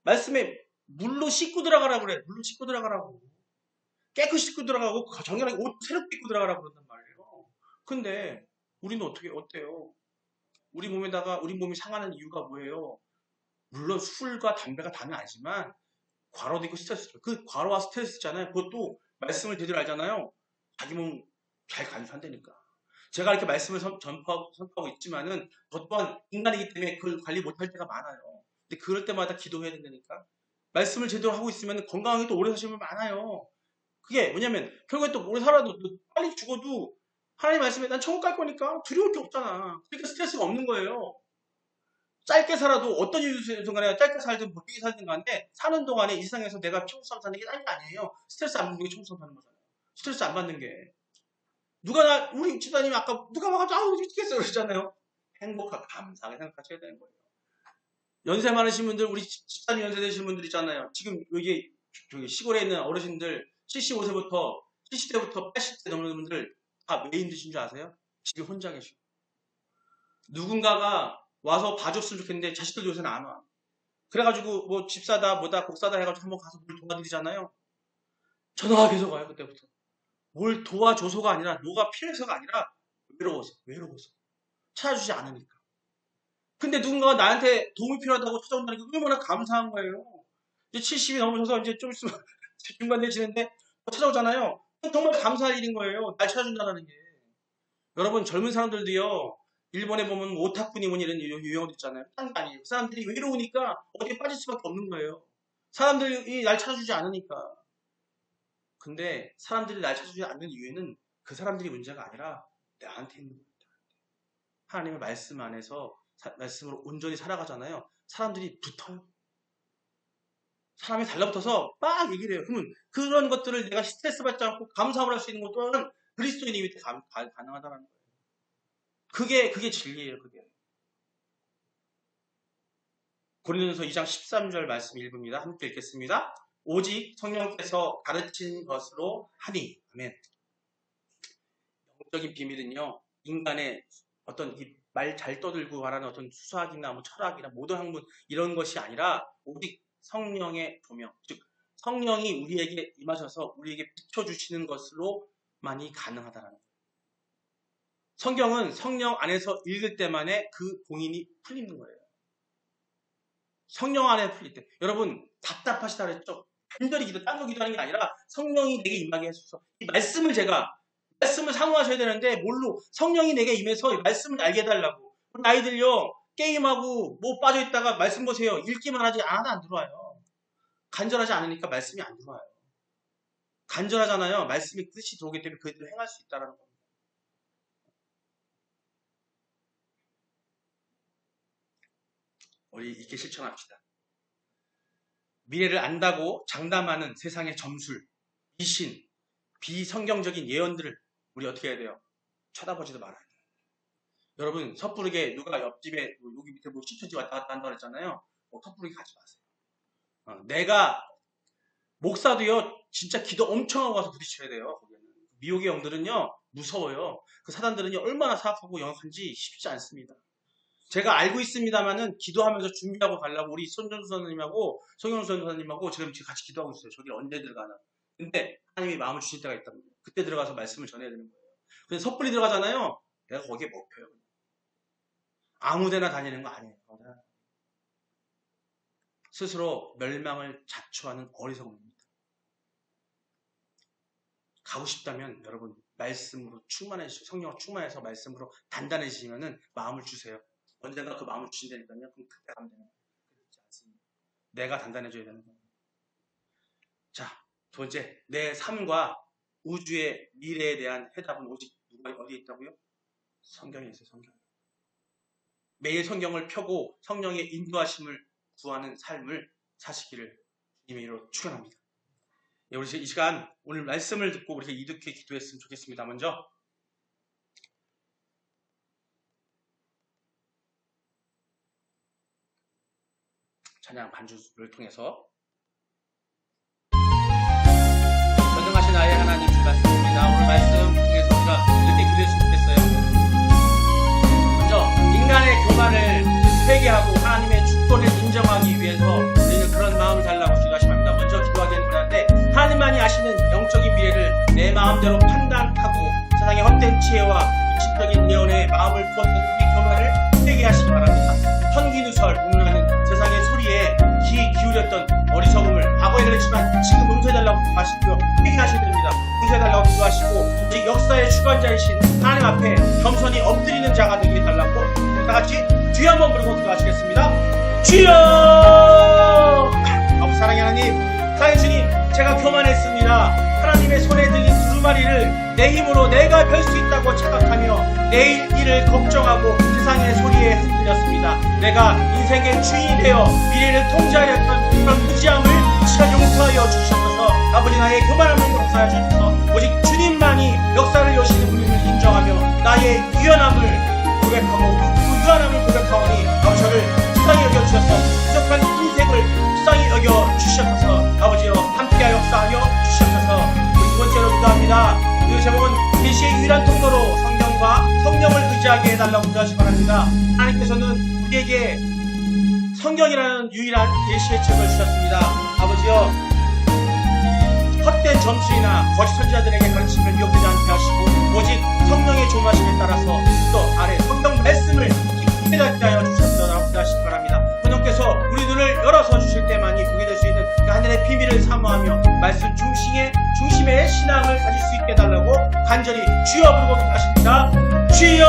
말씀에 물로 씻고 들어가라고 그래. 물로 씻고 들어가라고. 깨끗이 씻고 들어가고 정연하게 옷 새롭게 입고 들어가라고 그런단 말이에요. 근데 우리는 어때요? 우리 몸이 상하는 이유가 뭐예요? 물론 술과 담배가 다는 아니지만 과로도 있고 스트레스죠. 그 과로와 스트레스 있잖아요. 그것도 말씀을 제대로 알잖아요. 자기 몸 잘 관리한다니까. 제가 이렇게 말씀을 선포하고 있지만은 저 또한 인간이기 때문에 그걸 관리 못할 때가 많아요. 근데 그럴 때마다 기도해야 된다니까. 말씀을 제대로 하고 있으면 건강하게 또 오래 사시면 많아요. 그게 뭐냐면 결국에 또 오래 살아도 빨리 죽어도 하나님 말씀에 난 천국 갈 거니까 두려울 게 없잖아. 그러니까 스트레스가 없는 거예요. 짧게 살아도 어떤 이유든 간에 짧게 살든 길게 살든 간에 사는 동안에 이 세상에서 내가 천국산 사는 게 딴 게 아니에요. 스트레스 안 받는 게 천국산 사는 거잖아요. 스트레스 안 받는 게. 우리 집사님이 아까 누가 와가지고 아우 미치겠어 그러잖아요. 행복하고 감사하게 생각하셔야 되는 거예요. 연세 많으신 분들, 우리 집사님 연세 되신 분들 있잖아요. 지금 여기 시골에 있는 어르신들 75세부터 70대부터 80대 넘는 분들 다 왜 힘드신 줄 아세요? 집에 혼자 계시고. 누군가가 와서 봐줬으면 좋겠는데 자식들 요새는 안 와. 그래가지고 뭐 집사다 뭐다 곡사다 해가지고 한번 가서 뭘 도와드리잖아요. 전화가 계속 와요 그때부터. 뭘 도와줘서가 아니라 뭐가 필요해서가 아니라 외로워서 찾아주지 않으니까. 근데 누군가가 나한테 도움이 필요하다고 찾아온다는 게 얼마나 감사한 거예요. 이제 70이 넘으셔서 이제 좀 있으면 중반되시는데 찾아오잖아요. 정말 감사할 일인 거예요. 날 찾아준다는 게. 여러분 젊은 사람들도요. 일본에 보면 오타쿠니 뭐니 이런 유형도 있잖아요. 아니에요. 그 사람들이 외로우니까 어디에 빠질 수밖에 없는 거예요. 사람들이 날 찾아주지 않으니까. 근데 사람들이 날 찾아주지 않는 이유는 그 사람들이 문제가 아니라 나한테 있는 문제다. 하나님의 말씀 안에서 말씀으로 온전히 살아가잖아요. 사람들이 붙어요. 사람이 달라붙어서 막 얘기를 해요. 그러면 그런 것들을 내가 스트레스 받지 않고 감사함을 할 수 있는 것 또한 그리스도인이 밑에 가능하다는 거예요. 그게 진리예요. 그게. 고린도전서 2장 13절 말씀 읽습니다. 함께 읽겠습니다. 오직 성령께서 가르친 것으로 하니. 아멘. 영적인 비밀은요. 인간의 어떤 말 잘 떠들고 말하는 어떤 수학이나 뭐 철학이나 모든 학문 이런 것이 아니라 오직 성령의 조명. 즉 성령이 우리에게 임하셔서 우리에게 비춰주시는 것으로만이 가능하다는 거예요. 성경은 성령 안에서 읽을 때만에 그 봉인이 풀리는 거예요. 성령 안에 풀릴 때. 여러분 답답하시다 그랬죠? 간절히 기도, 딴 거 기도하는 게 아니라 성령이 내게 임하게 해주셔서 이 말씀을 사모하셔야 되는데 뭘로? 성령이 내게 임해서 이 말씀을 알게 해달라고. 우리 아이들요, 게임하고 뭐 빠져있다가 말씀 보세요. 읽기만 하지 않아도 안 들어와요. 간절하지 않으니까 말씀이 안 들어와요. 간절하잖아요. 말씀이 뜻이 들어오기 때문에 그대로 행할 수 있다는 겁니다. 우리 있게 실천합시다. 미래를 안다고 장담하는 세상의 점술, 미신, 비성경적인 예언들을 우리 어떻게 해야 돼요? 쳐다보지도 말아야 돼요. 여러분 섣부르게 누가 옆집에 여기 밑에 뭐 시천지 왔다 갔다 한다고 했잖아요. 섣부르게 가지 마세요. 내가 목사도요 진짜 기도 엄청 하고 가서 부딪혀야 돼요. 거기는. 미혹의 영들은요 무서워요. 그 사단들은요 얼마나 사악하고 영악한지 쉽지 않습니다. 제가 알고 있습니다만은 기도하면서 준비하고 가려고 우리 손전수 선생님하고 송영수 선생님하고 지금 같이 기도하고 있어요. 저기 언제 들어가나. 근데 하나님이 마음을 주실 때가 있답니다. 그때 들어가서 말씀을 전해야 되는 거예요. 근데 섣불리 들어가잖아요. 내가 거기에 먹혀요. 아무데나 다니는 거 아니에요. 스스로 멸망을 자초하는 어리석음입니다. 가고 싶다면 여러분 말씀으로 충만해지시고 성령으로 충만해서 말씀으로 단단해지시면은 마음을 주세요. 언젠가 그 마음을 주신다니까요. 그럼 그때 가면 되는 거예요. 그렇지 않습니다. 내가 단단해져야 되는 거예요. 자, 두 번째, 내 삶과 우주의 미래에 대한 해답은 오직 누가 어디에 있다고요? 성경에 있어요. 성경. 매일 성경을 펴고 성령의 인도하심을 구하는 삶을 사시기를 주님의 이름으로 축원합니다. 우리 이 시간 오늘 말씀을 듣고 우리가 이렇게 기도했으면 좋겠습니다. 먼저 찬양 반주를 통해서 전능하신 나의 하나님 주 말씀입니다. 오늘 말씀 통해서 우리가 이렇게 기도했으면 좋겠어요. 먼저 인간의 교만을 회개하고 하나님의 주권을 인정하기 위해서 우리는 그런 마음을 달라고 기도하십니다. 먼저 기도하기는 그런데 하나님만이 아시는 영적인 미래를 내 마음대로 판단하고 세상의 헛된 지혜와 육신적인 예언에 마음을 부었던 우리 교만을 회개하시기 바랍니다. 현기누설 음란은 세상의 소리에 귀 기울였던 어리석음을 과거에 그랬지만 지금 용서해달라고 하시고요. 회개하셔야 됩니다. 용서해달라고 기도하시고 오직 역사의 주관자이신 하나님 앞에 겸손히 엎드리는 자가 되게 해달라고 다같이 주여 한번 부르고 기도하시겠습니다. 주여! 아버지 사랑의 하나님, 사랑의 주님, 제가 교만했습니다. 하나님의 손에 들린 두루마리를 내 힘으로 내가 펼 수 있다고 착각하며 내일 일을 걱정하고 세상의 소리에 흔들렸습니다. 내가 인생의 주인이 되어 미래를 통제하려 했던 그런 무지함을 시간 용서하여 주셔서 아버지 나의 교만함을 용서하여 주셔서 오직 주님만이 역사를 여시는 분임을 인정하며 나의 유연함을 고백하고 그 유연함을 고백하오니 아버지 저를 불쌍히 여겨주셔서 부족한 인생을 불쌍히 여겨주셔서 아버지여 함께하여 역사하여 주셔서 우리 두 번째로 기도합니다. 그 제목은 계시의 유일한 통로로 성경과 성령을 의지하게 해달라고 기도하시기 바랍니다. 하나님께서는 우리에게 성경이라는 유일한 계시의 책을 주셨습니다. 아버지여 헛된 점수이나 거짓 선지자들에게 가르침을 미혹되지 않게 하시고 오직 성령의 조마심에 따라서 또 아래 성경 말씀을 깊이 깨닫게 하여 주셨다고 기도하시기 바랍니다. 성령께서 우리 눈을 열어서 주실 때만이 보게 될 수 있는 그 하늘의 비밀을 사모하며 말씀 중심의 신앙을 가질 수 있게 해달라고 간절히 주여 부르고 기도하십니다. 주여!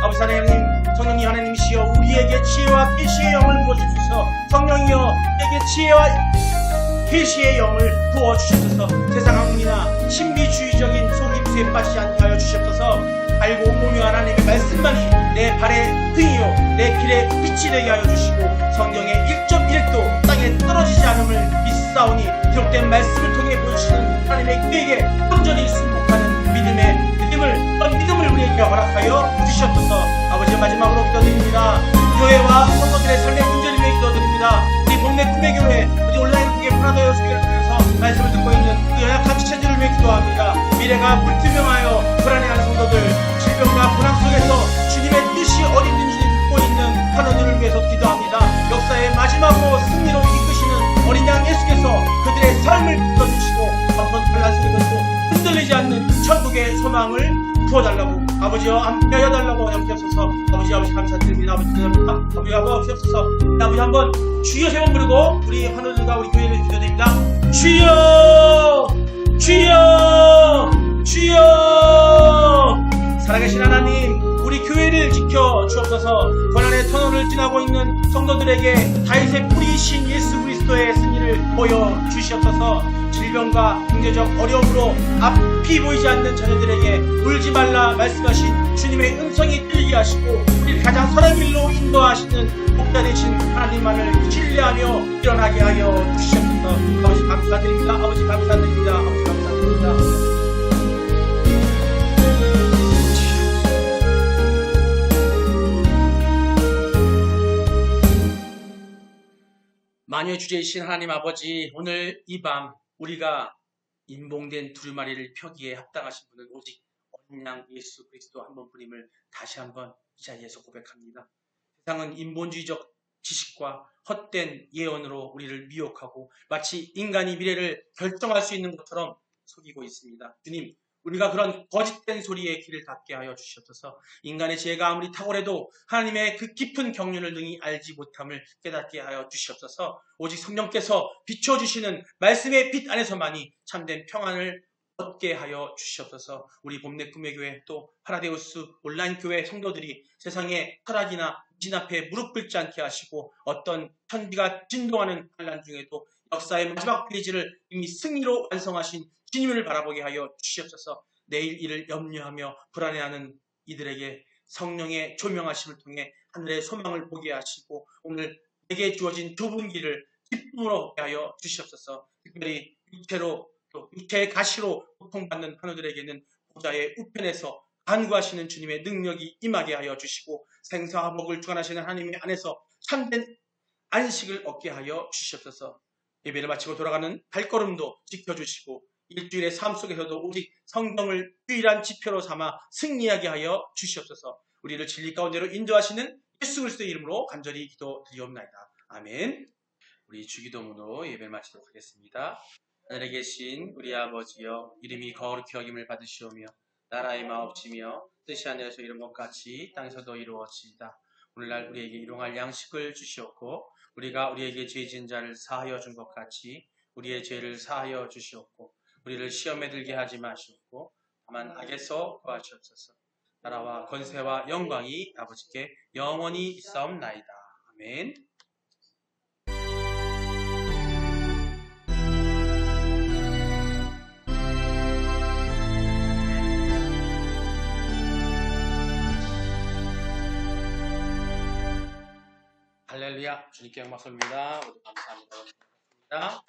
아버지 하나님, 성령님 하나님이시여 우리에게 지혜와 계시의 영을 부어주셔서 성령이여 우리에게 지혜와 계시의 영을 부어주셔서 세상 학문이나 신비주의적인 속임수에 빠지지 않게 하여 주시옵소서. 알고 오묘한 하나님의 말씀만이 내 발의 등이요 내 길의 빛이 되게 하여 주시고 성경의 1.1도 땅에 떨어지지 않음을 믿사오니 기록된 말씀을 통해 보여주시는 하나님의 그에게 온전히 승복하는 믿음을 우리에게 허락하여 주시옵소서. 아버지 마지막으로 기도드립니다. 교회와 성도들의 삶의 문제를 위해 기도드립니다. 우리 동네 구매교회 우리 온라인 교회 프라더 교회를 통해서 말씀을 듣고 있는 그 연약한 지체들을 위해 기도합니다. 미래가 불투명하여 불안해하는 성도들, 질병과 불황 속에서 주님의 뜻이 어딘지 묻고 있는 환우들을 위해서 기도합니다. 역사의 마지막으로 승리로 이끄시는 어린 어린 양 예수께서 그들의 삶을 붙여주시고 어떤 갈라지는 것도 흔들리지 않는 천국의 소망을 부어달라고 아버지여 함께하여 달라고 염려하소서. 아버지 감사드립니다. 아버지 없어서 아버지 한번 주여 세 번 부르고 우리 환우들과 우리 교회를 기도드립니다. 주여 주여 주여. 살아계신 하나님, 우리 교회를 지켜 주옵소서. 고난의 터널을 지나고 있는 성도들에게 다윗의 뿌리이신 예수 그리스도의 승리를 보여 주시옵소서. 질병과 경제적 어려움으로 앞이 보이지 않는 자녀들에게 울지 말라 말씀하신 주님의 음성이 들리게 하시고 우리를 가장 선한 길로 인도하시는 목자 되신 하나님만을 신뢰하며 일어나게 하여 주시옵소서. 아버지 감사드립니다. 아버지 감사드립니다. 아버지 감사드립니다. 만유의 주제이신 하나님 아버지, 오늘 이 밤 우리가 인봉된 두루마리를 펴기에 합당하신 분은 오직 어린 양 예수 그리스도 한 번뿐임을 다시 한번 이 자리에서 고백합니다. 세상은 인본주의적 지식과 헛된 예언으로 우리를 미혹하고 마치 인간이 미래를 결정할 수 있는 것처럼 속이고 있습니다. 주님, 우리가 그런 거짓된 소리에 귀를 닫게 하여 주시옵소서. 인간의 지혜가 아무리 탁월해도 하나님의 그 깊은 경륜을 능히 알지 못함을 깨닫게 하여 주시옵소서. 오직 성령께서 비춰주시는 말씀의 빛 안에서만이 참된 평안을 얻게 하여 주시옵소서. 우리 봄내 꿈의 교회 또 파라데우스 온라인 교회 성도들이 세상의 타락이나 진 앞에 무릎 꿇지 않게 하시고 어떤 천지가 진동하는 환란 중에도 역사의 마지막 페이지를 이미 승리로 완성하신 주님을 바라보게 하여 주시옵소서. 내일 일을 염려하며 불안해하는 이들에게 성령의 조명하심을 통해 하늘의 소망을 보게 하시고 오늘 내게 주어진 좁은 길을 기쁨으로 오게 하여 주시옵소서. 특별히 육체로 또 육체의 가시로 고통받는 환우들에게는 보좌의 우편에서 간구하시는 주님의 능력이 임하게 하여 주시고 생사화복을 주관하시는 하나님의 안에서 참된 안식을 얻게 하여 주시옵소서. 예배를 마치고 돌아가는 발걸음도 지켜주시고 일주일의 삶 속에서도 오직 성경을 유일한 지표로 삼아 승리하게 하여 주시옵소서. 우리를 진리 가운데로 인도하시는 예수 그리스도의 이름으로 간절히 기도드리옵나이다. 아멘. 우리 주기도문으로 예배를 마치도록 하겠습니다. 하늘에 계신 우리 아버지여, 이름이 거룩히 여김을 받으시오며 나라의 마옵시며 뜻이 하늘에서 이룬 것 같이 땅에서도 이루어지이다. 오늘날 우리에게 일용할 양식을 주시옵고 우리가 우리에게 죄 지은 자를 사하여 준 것 같이 우리의 죄를 사하여 주시옵고 우리를 시험에 들게 하지 마시옵고 다만 악에서 구하시옵소서. 나라와 권세와 영광이 아버지께 영원히 있사옵나이다. 아멘. 할렐루야. 주님께 영광 돌립니다. 모두 감사합니다.